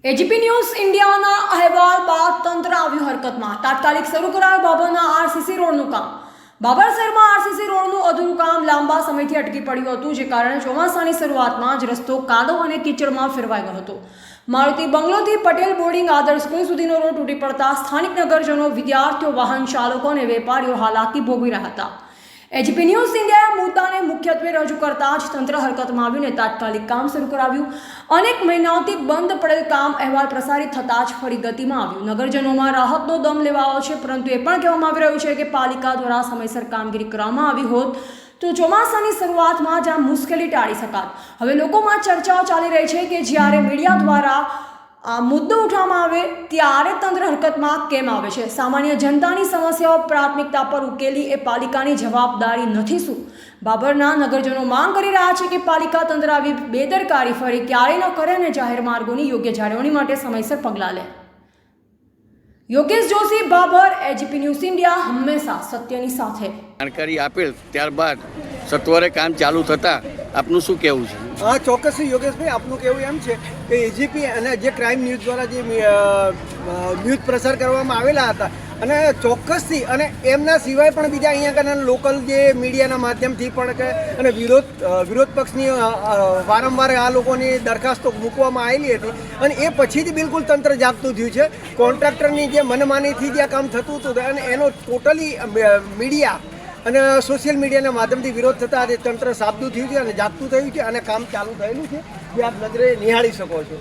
AGP news ઇન્ડિયાના અહેવાલ બાદ તંત્ર આવ્યું હરકતમાં. તાત્કાલિક શરૂ કરાયું બાબરના આરસીસી રોડનું કામ. બાબર શહેરમાં આરસીસી રોડનું અધૂરું કામ લાંબા સમયથી અટકી પડ્યું હતું, જે કારણે ચોમાસાની શરૂઆતમાં જ રસ્તો કાદવ અને કીચડમાં ફેરવાઈ ગયો હતો. મારુતિ બંગલોથી પટેલ બોર્ડિંગ આદર્શ સ્કૂલ સુધીનો રોડ તૂટી પડતા સ્થાનિક નગરજનો, વિદ્યાર્થીઓ, વાહન ચાલકો અને વેપારીઓ હાલાકી ભોગવી રહ્યા હતા. એજીપી ન્યૂઝ ઇન્ડિયાએ મુદ્દાને મુખ્યત્વે રજૂ કરતા જ તંત્ર હરકતમાં આવ્યું અને તાત્કાલિક કામ શરૂ કરાવ્યું. અનેક મહિનાઓથી બંધ પડેલ કામ અહેવાલ પ્રસારિત થતાં જ ફરી ગતિમાં આવ્યું. નગરજનોમાં રાહતનો દમ લેવાયો છે, પરંતુ એ પણ કહેવામાં આવી રહ્યું છે કે પાલિકા દ્વારા સમયસર કામગીરી કરવામાં આવી હોત તો ચોમાસાની શરૂઆતમાં જ આ મુશ્કેલી ટાળી શકાત. હવે લોકોમાં ચર્ચાઓ ચાલી રહી છે કે જ્યારે મીડિયા દ્વારા આ મુદ્દો ઉઠાવવામાં આવે ત્યારે તંત્ર હરકતમાં કેમ આવે છે? સામાન્ય જનતાની સમસ્યાઓ પ્રાથમિકતા પર ઉકેલી એ પાલિકાની જવાબદારી નથી શું? બાબરના નગરજનો માંગ કરી રહ્યા છે કે પાલિકા તંત્ર આવી બેદરકારી ફરી ક્યારેય ન કરે અને જાહેર માર્ગોની યોગ્ય જાળવણી માટે સમયસર પગલાં લે. Yogesh Joshi, Babar, AGP news India, હંમેશા સત્યની સાથે. જાણકારી આપેલ ત્યારબાદ સત્વરે કામ ચાલુ થતાં આપનું શું કહેવું છે? હા, ચોક્કસ યોગેશભાઈ, આપનું કહેવું એમ છે કે એજીપી અને જે ક્રાઇમ ન્યૂઝ દ્વારા જે ન્યૂઝ પ્રસાર કરવામાં આવેલા હતા અને ચોક્કસથી અને એમના સિવાય પણ બીજા અહીંયા આગળ લોકલ જે મીડિયાના માધ્યમથી પણ કે અને વિરોધ પક્ષની વારંવાર આ લોકોની દરખાસ્તો મૂકવામાં આવેલી હતી અને એ પછીથી બિલકુલ તંત્ર જાગતું થયું છે. કોન્ટ્રાક્ટરની જે મનમાનીથી જે આ કામ થતું હતું અને એનો ટોટલી મીડિયા અને સોશિયલ મીડિયાના માધ્યમથી વિરોધ થતાં આજે તંત્ર સાબદું થયું છે અને જાગતું થયું છે અને કામ ચાલુ થયેલું છે, જે આપ નજરે નિહાળી શકો છો.